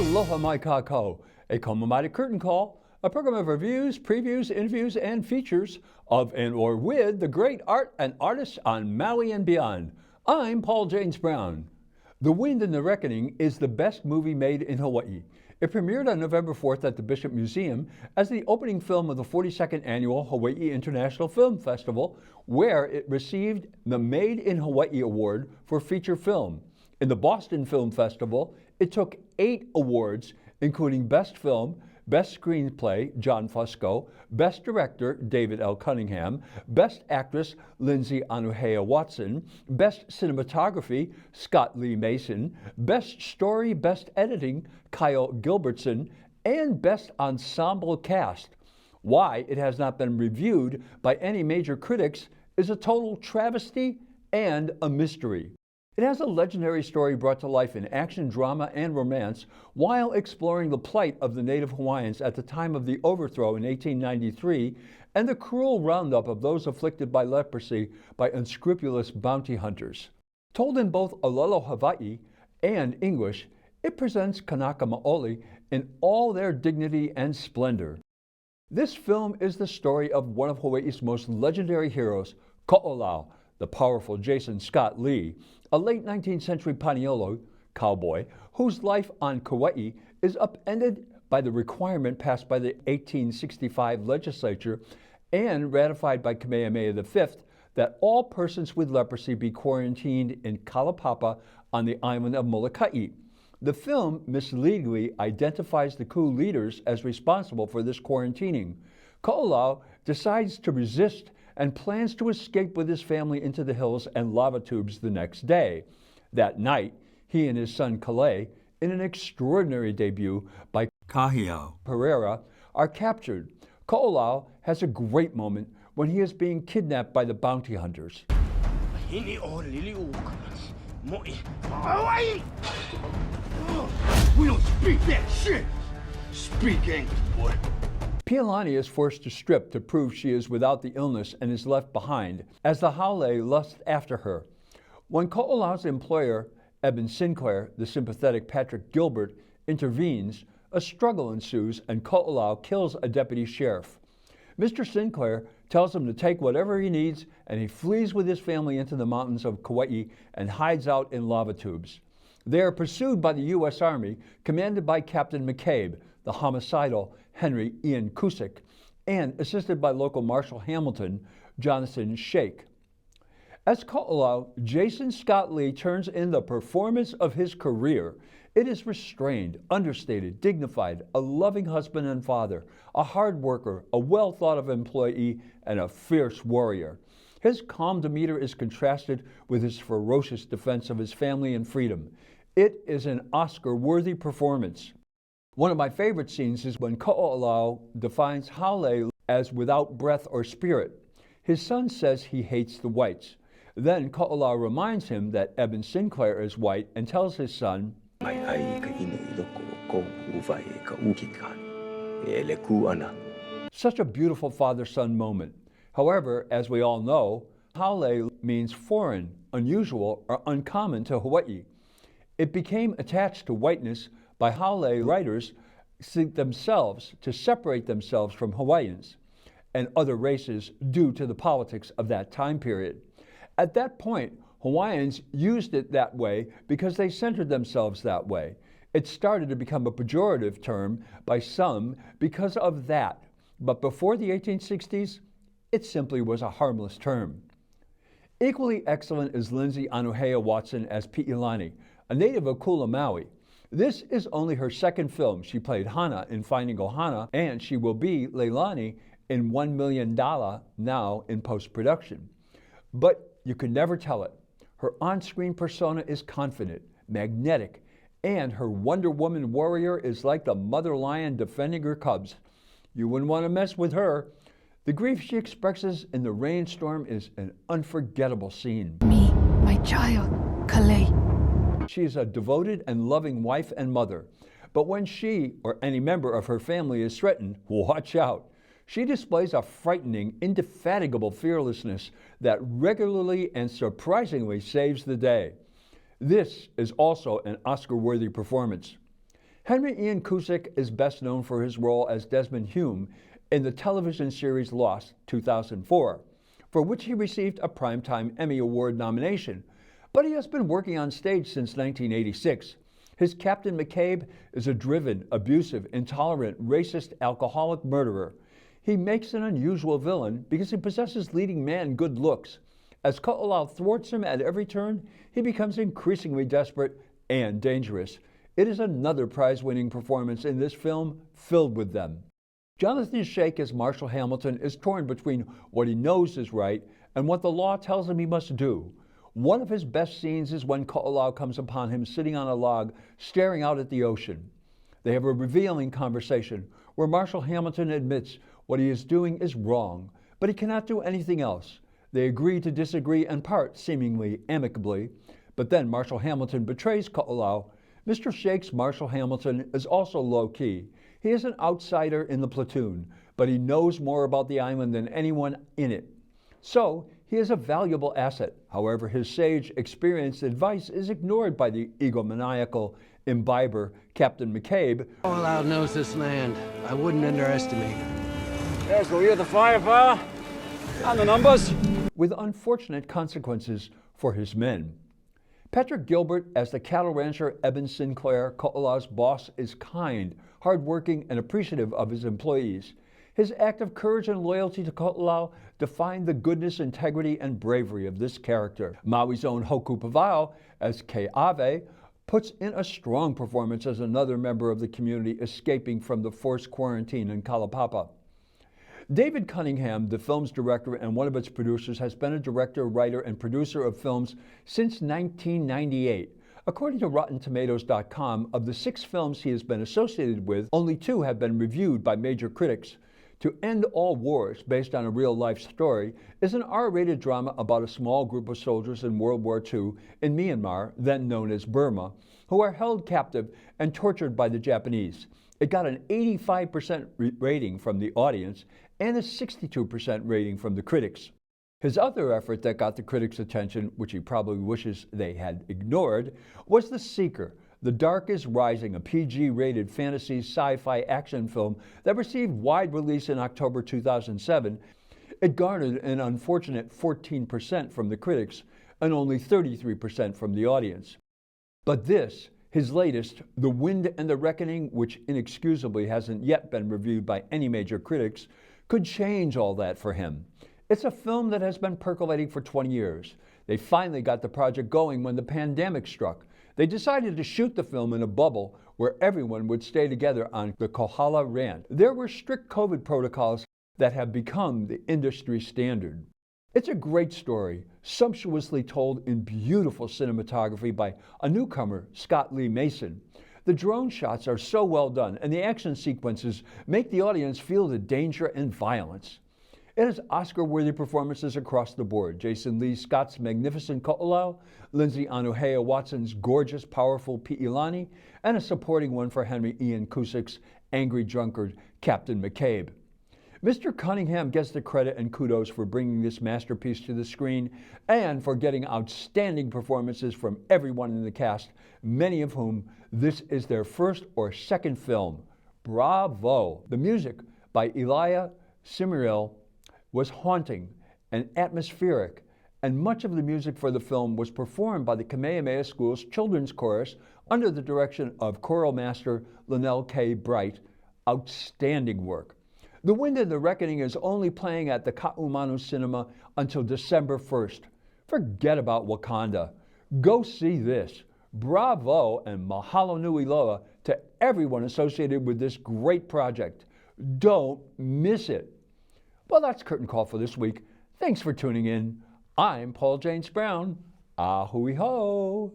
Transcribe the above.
Aloha mai kākou, a Komamata Curtain Call, a program of reviews, previews, interviews, and features of and or with the great art and artists on Maui and beyond. I'm Paul James Brown. The Wind and the Reckoning is the best movie made in Hawaii. It premiered on November 4th at the Bishop Museum as the opening film of the 42nd Annual Hawaii International Film Festival, where it received the Made in Hawaii Award for feature film. In the Boston Film Festival, it took 8 awards, including Best Film, Best Screenplay, James Fusco, Best Director, David Cunningham, Best Actress, Lindsay Anuhea Watson, Best Cinematography, Scott Lee Mason, Best Story, Best Editing, Kyle Gilbertson, and Best Ensemble Cast. Why it has not been reviewed by any major critics is a total travesty and a mystery. It has a legendary story brought to life in action, drama, and romance while exploring the plight of the native Hawaiians at the time of the overthrow in 1893 and the cruel roundup of those afflicted by leprosy by unscrupulous bounty hunters. Told in both Olelo Hawaii and English, it presents Kanaka Maoli in all their dignity and splendor. This film is the story of one of Hawaii's most legendary heroes, Koʻolau, the powerful Jason Scott Lee, a late 19th century Paniolo cowboy whose life on Kauaʻi is upended by the requirement passed by the 1865 legislature and ratified by Kamehameha V that all persons with leprosy be quarantined in Kalaupapa on the island of Molokai. The film misleadingly identifies the coup leaders as responsible for this quarantining. Koʻolau decides to resist and plans to escape with his family into the hills and lava tubes the next day. That night, he and his son Kalei, in an extraordinary debut by Kahiau Pereira, are captured. Koʻolau has a great moment when he is being kidnapped by the bounty hunters. We don't speak that shit! Speak English, boy. Piʻilani is forced to strip to prove she is without the illness and is left behind, as the haole lust after her. When Koʻolau's employer, Eben Sinclair, the sympathetic Patrick Gilbert, intervenes, a struggle ensues and Koʻolau kills a deputy sheriff. Mr. Sinclair tells him to take whatever he needs, and he flees with his family into the mountains of Kauaʻi and hides out in lava tubes. They are pursued by the U.S. Army, commanded by Captain McCabe, the homicidal Henry Ian Cusick, and assisted by local Marshal Hamilton, Jonathan Shake. As Koʻolau, Jason Scott Lee turns in the performance of his career. It is restrained, understated, dignified, a loving husband and father, a hard worker, a well-thought-of employee, and a fierce warrior. His calm demeanor is contrasted with his ferocious defense of his family and freedom. It is an Oscar-worthy performance. One of my favorite scenes is when Koʻolau defines haole as without breath or spirit. His son says he hates the whites. Then Koʻolau reminds him that Eben Sinclair is white and tells his son, such a beautiful father-son moment. However, as we all know, haole means foreign, unusual, or uncommon to Hawaii. It became attached to whiteness by haole writers themselves to separate themselves from Hawaiians and other races due to the politics of that time period. At that point, Hawaiians used it that way because they centered themselves that way. It started to become a pejorative term by some because of that, but before the 1860s, it simply was a harmless term. Equally excellent is Lindsay Anuhea Watson as Piʻilani, a native of Kula, Maui. This is only her second film. She played Hana in Finding Ohana, and she will be Leilani in $1 Million now in post-production. But you can never tell it. Her on-screen persona is confident, magnetic, and her Wonder Woman warrior is like the mother lion defending her cubs. You wouldn't want to mess with her. The grief she expresses in the rainstorm is an unforgettable scene. Me, my child, Kalei. She is a devoted and loving wife and mother. But when she or any member of her family is threatened, watch out. She displays a frightening, indefatigable fearlessness that regularly and surprisingly saves the day. This is also an Oscar-worthy performance. Henry Ian Cusick is best known for his role as Desmond Hume in the television series Lost 2004, for which he received a Primetime Emmy Award nomination, but he has been working on stage since 1986. His Captain McCabe is a driven, abusive, intolerant, racist, alcoholic murderer. He makes an unusual villain because he possesses leading man good looks. As Koʻolau thwarts him at every turn, he becomes increasingly desperate and dangerous. It is another prize-winning performance in this film filled with them. Jonathan Schaech as Marshall Hamilton is torn between what he knows is right and what the law tells him he must do. One of his best scenes is when Koʻolau comes upon him sitting on a log, staring out at the ocean. They have a revealing conversation where Marshall Hamilton admits what he is doing is wrong, but he cannot do anything else. They agree to disagree and part seemingly amicably, but then Marshall Hamilton betrays Koʻolau. Mr. Schaech's Marshall Hamilton is also low-key. He is an outsider in the platoon, but he knows more about the island than anyone in it. So, he is a valuable asset. However, his sage, experienced advice is ignored by the egomaniacal imbiber, Captain McCabe. Koʻolau knows this land. I wouldn't underestimate him. Yes, well, you're the firepower and the numbers. With unfortunate consequences for his men. Patrick Gilbert as the cattle rancher Eben Sinclair, Koʻolau's boss, is kind, hardworking, and appreciative of his employees. His act of courage and loyalty to Koʻolau define the goodness, integrity, and bravery of this character. Maui's own Hoku Pavao as Ke'ave puts in a strong performance as another member of the community escaping from the forced quarantine in Kalaupapa. David Cunningham, the film's director and one of its producers, has been a director, writer, and producer of films since 1998. According to RottenTomatoes.com, of the 6 films he has been associated with, only 2 have been reviewed by major critics. To End All Wars, based on a real-life story, is an R-rated drama about a small group of soldiers in World War II in Myanmar, then known as Burma, who are held captive and tortured by the Japanese. It got an 85% rating from the audience and a 62% rating from the critics. His other effort that got the critics' attention, which he probably wishes they had ignored, was The Seeker. The Dark is Rising, a PG-rated fantasy sci-fi action film that received wide release in October 2007. It garnered an unfortunate 14% from the critics and only 33% from the audience. But this, his latest, The Wind and the Reckoning, which inexcusably hasn't yet been reviewed by any major critics, could change all that for him. It's a film that has been percolating for 20 years. They finally got the project going when the pandemic struck. They decided to shoot the film in a bubble where everyone would stay together on the Kohala Ranch. There were strict COVID protocols that have become the industry standard. It's a great story, sumptuously told in beautiful cinematography by a newcomer, Scott Lee Mason. The drone shots are so well done, and the action sequences make the audience feel the danger and violence. It has Oscar-worthy performances across the board. Jason Lee Scott's magnificent Koʻolau, Lindsay Anuhea Watson's gorgeous, powerful Piʻilani, and a supporting one for Henry Ian Cusick's angry drunkard, Captain McCabe. Mr. Cunningham gets the credit and kudos for bringing this masterpiece to the screen and for getting outstanding performances from everyone in the cast, many of whom this is their first or second film. Bravo! The music by Elia Simiril was haunting and atmospheric, and much of the music for the film was performed by the Kamehameha School's Children's Chorus under the direction of choral master Linnell K. Bright. Outstanding work. The Wind and the Reckoning is only playing at the Ka'umanu Cinema until December 1st. Forget about Wakanda. Go see this. Bravo and mahalo nui loa to everyone associated with this great project. Don't miss it. Well, that's Curtain Call for this week. Thanks for tuning in. I'm Paul James Brown. Ahui ho.